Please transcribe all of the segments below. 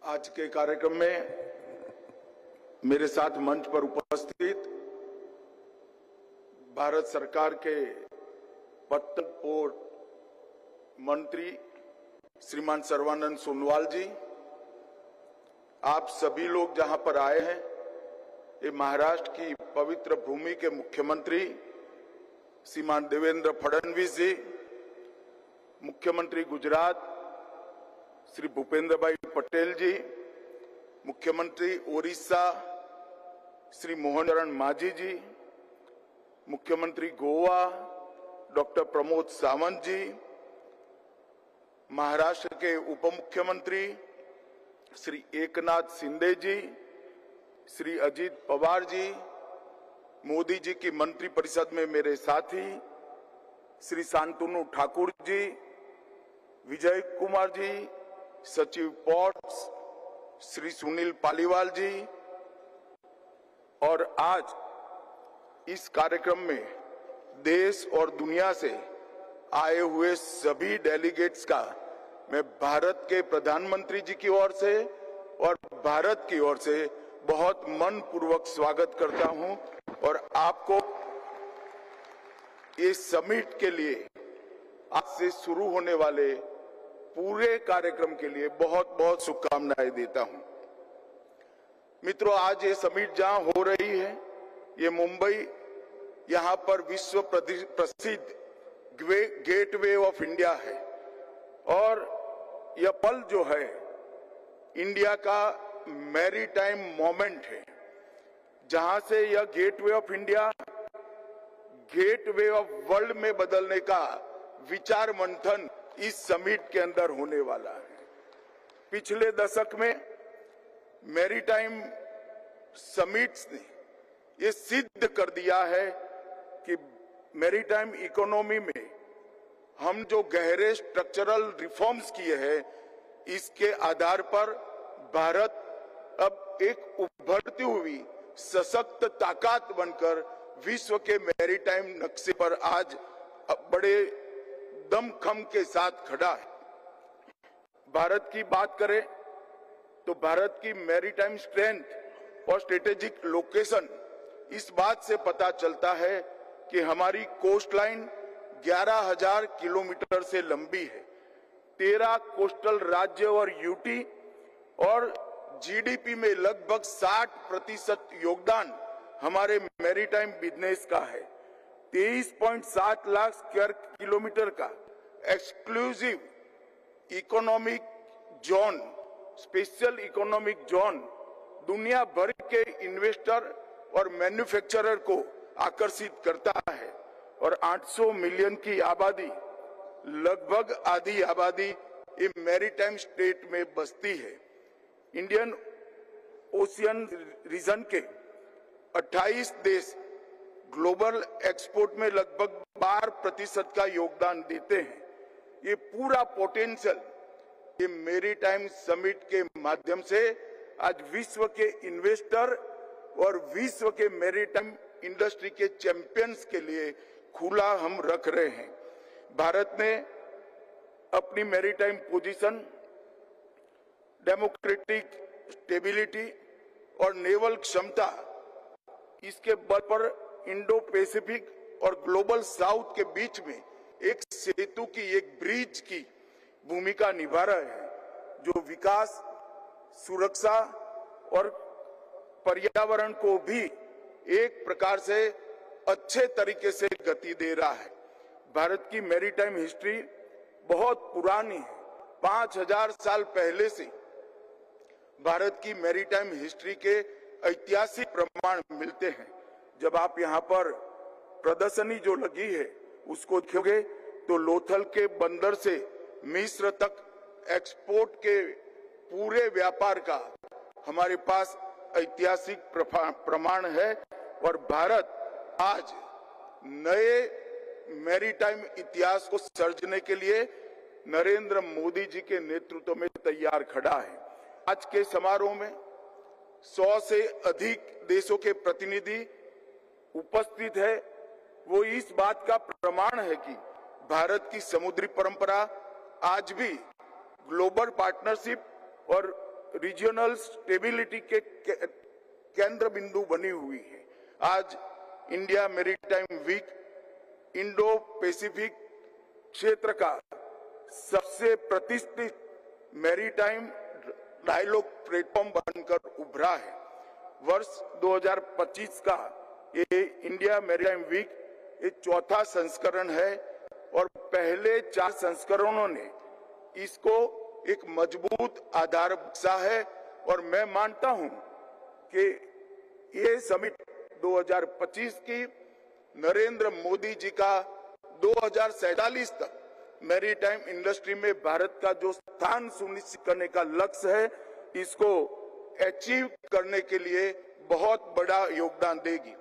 आज के कार्यक्रम में मेरे साथ मंच पर उपस्थित भारत सरकार के पत्तन पोर्ट मंत्री श्रीमान सर्बानंद सोनोवाल जी, आप सभी लोग जहां पर आए हैं, ये महाराष्ट्र की पवित्र भूमि के मुख्यमंत्री श्रीमान देवेंद्र फडणवीस जी, मुख्यमंत्री गुजरात श्री भूपेंद्र भाई पटेल जी, मुख्यमंत्री ओडिशा श्री मोहन चरण मांझी जी, मुख्यमंत्री गोवा डॉक्टर प्रमोद सावंत जी, महाराष्ट्र के उप मुख्यमंत्री श्री एकनाथ शिंदे जी, श्री अजित पवार जी, मोदी जी की मंत्रिपरिषद में मेरे साथी श्री शांतनु ठाकुर जी, विजय कुमार जी, सचिव पोर्ट्स श्री सुनील पालीवाल जी, और आज इस कार्यक्रम में देश और दुनिया से आए हुए सभी डेलीगेट्स का मैं भारत के प्रधानमंत्री जी की ओर से और भारत की ओर से बहुत मनपूर्वक स्वागत करता हूं और आपको इस समिट के लिए आज से शुरू होने वाले पूरे कार्यक्रम के लिए बहुत बहुत शुभकामनाएं देता हूं। मित्रों, आज ये समिट जहां हो रही है, ये मुंबई, यहां पर विश्व प्रसिद्ध गेटवे ऑफ इंडिया है और यह पल जो है इंडिया का मैरीटाइम मोमेंट है, जहां से यह gateway of India gateway of world में बदलने का विचार मंथन इस समिट के अंदर होने वाला है। पिछले दशक में मैरीटाइम समिट्स ने ये सिद्ध कर दिया है कि मैरीटाइम इकोनॉमी में हम जो गहरे स्ट्रक्चरल रिफॉर्म्स किए हैं, इसके आधार पर भारत अब एक उभरती हुई सशक्त ताकत बनकर विश्व के मैरीटाइम नक्शे पर आज बड़े दमखम के साथ खड़ा है। भारत की बात करें तो भारत की मैरीटाइम स्ट्रेंथ और स्ट्रेटेजिक लोकेशन इस बात से पता चलता है कि हमारी कोस्ट लाइन 11,000 किलोमीटर से लंबी है। 13 कोस्टल राज्य और यूटी और जीडीपी में लगभग 60% योगदान हमारे मैरीटाइम बिजनेस का है। 23.7 लाख स्क्वायर किलोमीटर का exclusive economic zone, special economic zone दुनिया भर के इन्वेस्टर और मैन्युफैक्चरर को आकर्षित करता है और 800 मिलियन की आबादी, लगभग आधी आबादी ये मैरीटाइम स्टेट में बसती है। इंडियन ओशियन रीजन के 28 देश ग्लोबल एक्सपोर्ट में लगभग 12% का योगदान देते हैं। ये पूरा पोटेंशियल ये मैरीटाइम समिट के माध्यम से आज विश्व के इन्वेस्टर और विश्व के मैरीटाइम इंडस्ट्री के चैंपियंस के लिए खुला हम रख रहे हैं। भारत ने अपनी मैरीटाइम पोजीशन, डेमोक्रेटिक स्टेबिलिटी और नेवल क्षमता, इसके बल पर इंडो पैसिफिक और ग्लोबल साउथ के बीच में एक सेतु की, एक ब्रिज की भूमिका निभा रहा है, जो विकास, सुरक्षा और पर्यावरण को भी एक प्रकार से अच्छे तरीके से गति दे रहा है। भारत की मैरीटाइम हिस्ट्री बहुत पुरानी है। 5000 साल पहले से भारत की मैरीटाइम हिस्ट्री के ऐतिहासिक प्रमाण मिलते हैं। जब आप यहाँ पर प्रदर्शनी जो लगी है उसको देखोगे तो लोथल के बंदर से मिस्र तक एक्सपोर्ट के पूरे व्यापार का हमारे पास ऐतिहासिक प्रमाण है और भारत आज नए मैरीटाइम इतिहास को सर्जने के लिए नरेंद्र मोदी जी के नेतृत्व में तैयार खड़ा है। आज के समारोह में 100 से अधिक देशों के प्रतिनिधि उपस्थित है। वो इस बात का प्रमाण है कि भारत की समुद्री परंपरा आज भी ग्लोबल पार्टनरशिप और रीजनल स्टेबिलिटी के केंद्र बिंदु बनी हुई है। आज India maritime week Indo Pacific क्षेत्र का सबसे प्रतिष्ठित मैरीटाइम डायलॉग प्लेटफॉर्म बनकर उभरा है। वर्ष 2025 का ये इंडिया मैरीटाइम वीक ये चौथा संस्करण है और पहले 4 संस्करणों ने इसको एक मजबूत आधार बख्शा है और मैं मानता हूं कि ये समिट 2025 की नरेंद्र मोदी जी का 2047 तक मैरीटाइम इंडस्ट्री में भारत का जो स्थान सुनिश्चित करने का लक्ष्य है, इसको अचीव करने के लिए बहुत बड़ा योगदान देगी।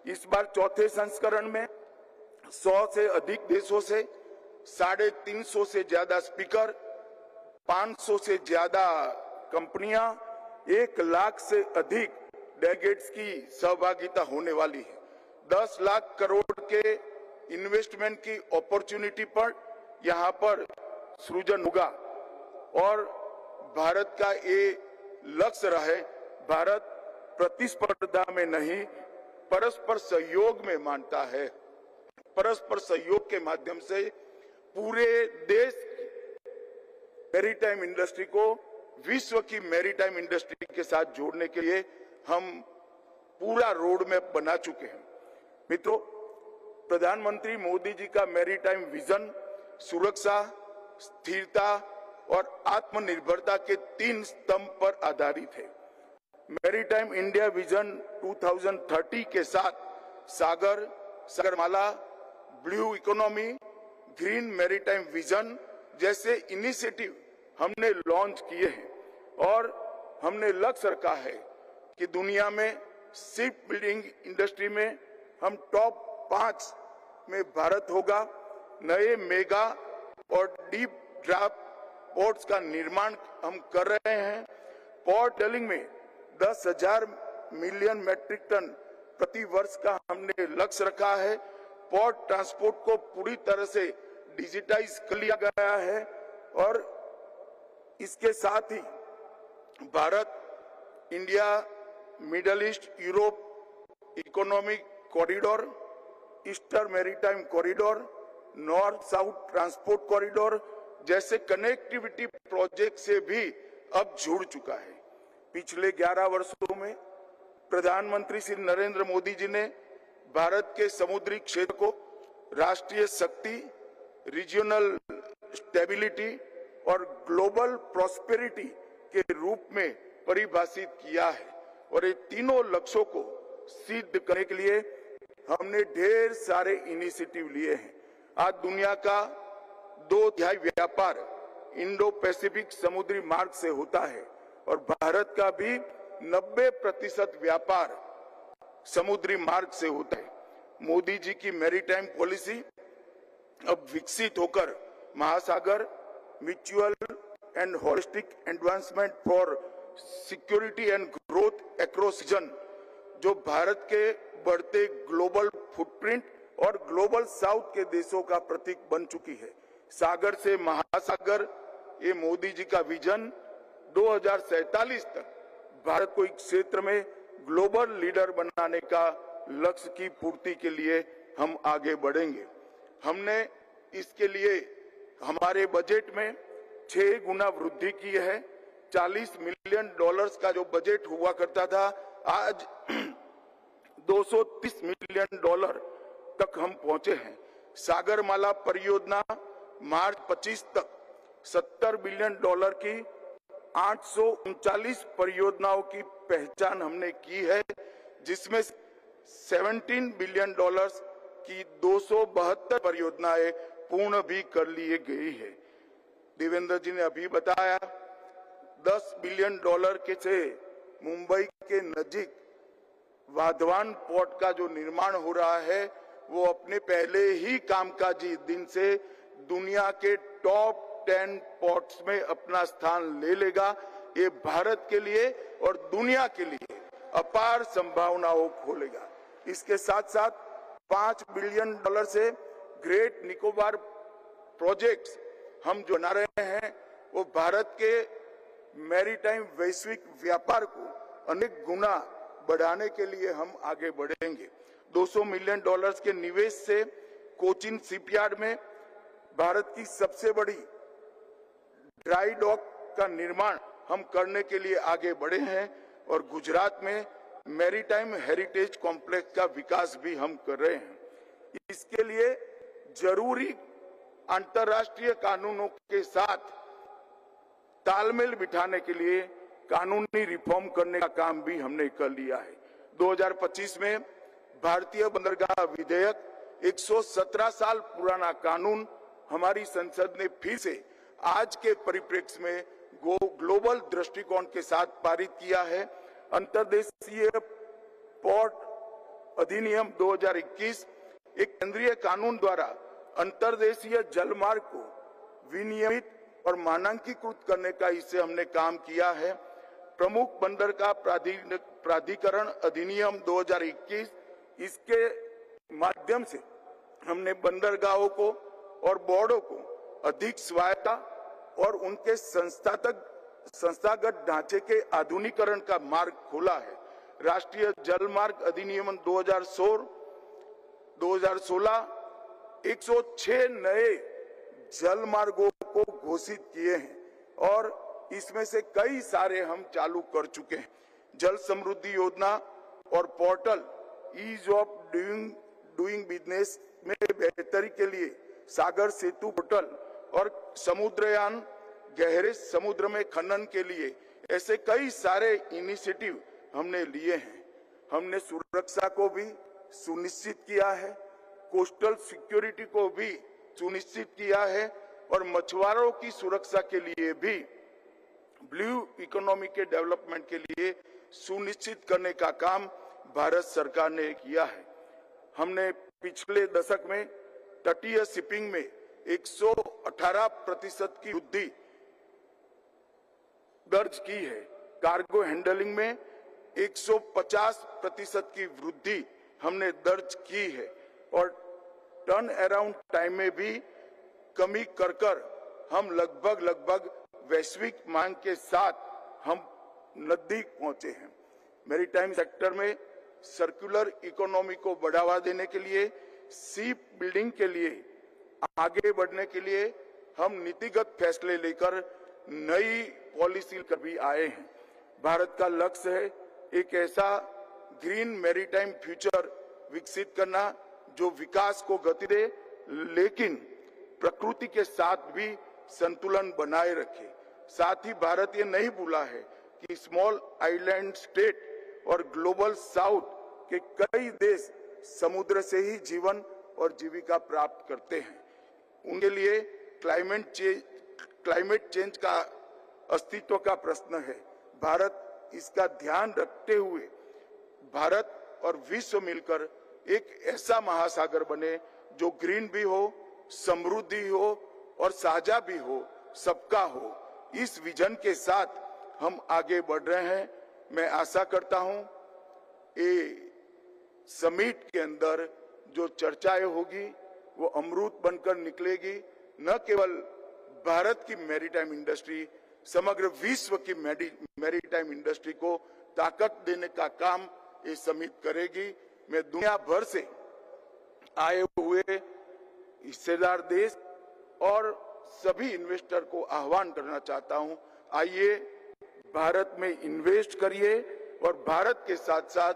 इस बार चौथे संस्करण में 100 से अधिक देशों से 350 से ज्यादा स्पीकर, 500 से ज्यादा कंपनियां, 1 लाख से अधिक डेलीगेट्स की सहभागिता होने वाली है। 10 लाख करोड़ के इन्वेस्टमेंट की अपॉर्चुनिटी पर यहाँ पर सृजन होगा और भारत का ये लक्ष्य रहे, भारत प्रतिस्पर्धा में नहीं परस्पर सहयोग में मानता है। परस्पर सहयोग के माध्यम से पूरे देश मैरीटाइम इंडस्ट्री को विश्व की मैरीटाइम इंडस्ट्री के साथ जोड़ने के लिए हम पूरा रोड मैप बना चुके हैं। मित्रों, प्रधानमंत्री मोदी जी का मैरीटाइम विजन सुरक्षा, स्थिरता और आत्मनिर्भरता के 3 स्तंभ पर आधारित है। मैरीटाइम इंडिया विजन 2030 के साथ Sagarmala, blue economy, green maritime vision जैसे इनिशिएटिव हमने लॉन्च किए हैं और हमने लक्ष्य रखा है कि दुनिया में शिप बिल्डिंग इंडस्ट्री में हम टॉप 5 में भारत होगा। नए मेगा और डीप ड्राफ्ट पोर्ट्स का निर्माण हम कर रहे हैं। पोर्ट डीलिंग में 10,000 मिलियन मैट्रिक टन प्रति वर्ष का हमने लक्ष्य रखा है। पोर्ट ट्रांसपोर्ट को पूरी तरह से डिजिटाइज कर लिया गया है और इसके साथ ही Bharat India Middle East Europe economic corridor, eastern maritime corridor, north south transport corridor जैसे कनेक्टिविटी प्रोजेक्ट से भी अब जुड़ चुका है। पिछले 11 वर्षों में प्रधानमंत्री श्री नरेंद्र मोदी जी ने भारत के समुद्री क्षेत्र को राष्ट्रीय शक्ति, रीजनल स्टेबिलिटी और ग्लोबल प्रॉस्पेरिटी के रूप में परिभाषित किया है और ये तीनों लक्ष्यों को सिद्ध करने के लिए हमने ढेर सारे इनिशिएटिव लिए हैं। आज दुनिया का 2/3 व्यापार इंडो पैसिफिक समुद्री मार्ग से होता है और भारत का भी 90% व्यापार समुद्री मार्ग से होता है। मोदी जी की मैरीटाइम पॉलिसी अब विकसित होकर महासागर, mutual and holistic advancement for security and growth across region, जो भारत के बढ़ते ग्लोबल फुटप्रिंट और ग्लोबल साउथ के देशों का प्रतीक बन चुकी है। सागर से महासागर, ये मोदी जी का विजन 2047 तक भारत को इस क्षेत्र में ग्लोबल लीडर बनाने का लक्ष्य की पूर्ति के लिए हम आगे बढ़ेंगे। हमने इसके लिए हमारे बजट में 6 गुना वृद्धि की है। $40 मिलियन का जो बजट हुआ करता था, आज $230 मिलियन तक हम पहुंचे हैं। सागरमाला परियोजना मार्च 25 तक $70 बिलियन की 839 परियोजनाओं की पहचान हमने की है, जिसमें $17 बिलियन की 272 परियोजनाएं पूर्ण भी कर ली गई है। देवेंद्र जी ने अभी बताया $10 बिलियन के से मुंबई के नजीक वाधवान पोर्ट का जो निर्माण हो रहा है, वो अपने पहले ही कामकाजी दिन से दुनिया के टॉप 10 पोर्ट्स में अपना स्थान ले लेगा। ये भारत के लिए और दुनिया के लिए अपार संभावनाओं खोलेगा। इसके साथ साथ $5 बिलियन से ग्रेट निकोबार प्रोजेक्ट्स हम जो बना रहे हैं, वो भारत के मैरीटाइम वैश्विक व्यापार को अनेक गुना बढ़ाने के लिए हम आगे बढ़ेंगे। $200 मिलियन के निवेश से कोचिन शिपयार्ड में भारत की सबसे बड़ी ड्राई डॉक का निर्माण हम करने के लिए आगे बढ़े हैं और गुजरात में मैरीटाइम हेरिटेज कॉम्प्लेक्स का विकास भी हम कर रहे हैं। इसके लिए जरूरी अंतर्राष्ट्रीय कानूनों के साथ तालमेल बिठाने के लिए कानूनी रिफॉर्म करने का काम भी हमने कर लिया है। 2025 में भारतीय बंदरगाह विधेयक 117 साल पुराना कानून हमारी संसद ने फिर से आज के परिप्रेक्ष्य में ग्लोबल दृष्टिकोण के साथ पारित किया है। अंतर्देशीय पोर्ट अधिनियम 2021 एक केंद्रीय कानून द्वारा अंतर्देशीय जलमार्ग को विनियमित और मानकीकृत करने का इससे हमने काम किया है। प्रमुख बंदरगाह प्राधिकरण अधिनियम 2021 इसके माध्यम से हमने बंदरगाहों को और बोर्डों को अधिक स्वायत्ता और उनके संस्थागत ढांचे के आधुनिकीकरण का मार्ग खोला है। राष्ट्रीय जलमार्ग अधिनियम 2016 106 नए जल मार्गों को घोषित किए हैं और इसमें से कई सारे हम चालू कर चुके हैं। जल समृद्धि योजना और portal ease of doing business में बेहतरी के लिए सागर सेतु पोर्टल और समुद्रयान गहरे समुद्र में खनन के लिए ऐसे कई सारे इनिशिएटिव हमने लिए हैं। हमने सुरक्षा को भी सुनिश्चित किया है, कोस्टल सिक्योरिटी को भी सुनिश्चित किया है और मछुआरों की सुरक्षा के लिए भी ब्लू इकोनॉमी के डेवलपमेंट के लिए सुनिश्चित करने का काम भारत सरकार ने किया है। हमने पिछले दशक में तटीय शिपिंग में 118% की वृद्धि दर्ज की है। कार्गो हैंडलिंग में 150% की वृद्धि हमने दर्ज की है और टर्न अराउंड टाइम में भी कमी कर हम लगभग वैश्विक मांग के साथ हम नजदीक पहुंचे हैं। मैरीटाइम सेक्टर में सर्कुलर इकोनॉमी को बढ़ावा देने के लिए, शिप बिल्डिंग के लिए आगे बढ़ने के लिए हम नीतिगत फैसले लेकर नई पॉलिसी कर भी आए हैं। भारत का लक्ष्य है एक ऐसा ग्रीन मैरीटाइम फ्यूचर विकसित करना जो विकास को गति दे लेकिन प्रकृति के साथ भी संतुलन बनाए रखे। साथ ही भारत ये नहीं भूला है कि स्मॉल आइलैंड स्टेट और ग्लोबल साउथ के कई देश समुद्र से ही जीवन और जीविका प्राप्त करते हैं। उनके लिए क्लाइमेट चेंज का अस्तित्व का प्रश्न है। भारत इसका ध्यान रखते हुए भारत और विश्व मिलकर एक ऐसा महासागर बने जो ग्रीन भी हो, समृद्धि हो और साझा भी हो, सबका हो। इस विजन के साथ हम आगे बढ़ रहे हैं। मैं आशा करता हूं ये समिट के अंदर जो चर्चाएं होगी वो अमृत बनकर निकलेगी। न केवल भारत की मैरीटाइम इंडस्ट्री, समग्र विश्व की मैरीटाइम इंडस्ट्री को ताकत देने का काम ये समिट करेगी। मैं दुनिया भर से आए हुए हिस्सेदार देश और सभी इन्वेस्टर को आह्वान करना चाहता हूं, आइए भारत में इन्वेस्ट करिए और भारत के साथ साथ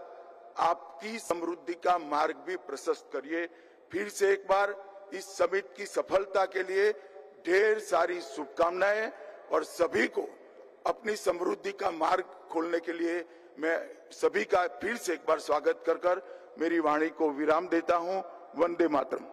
आपकी समृद्धि का मार्ग भी प्रशस्त करिए। फिर से एक बार इस समिट की सफलता के लिए ढेर सारी शुभकामनाएं और सभी को अपनी समृद्धि का मार्ग खोलने के लिए मैं सभी का फिर से एक बार स्वागत कर मेरी वाणी को विराम देता हूं। वंदे मातरम।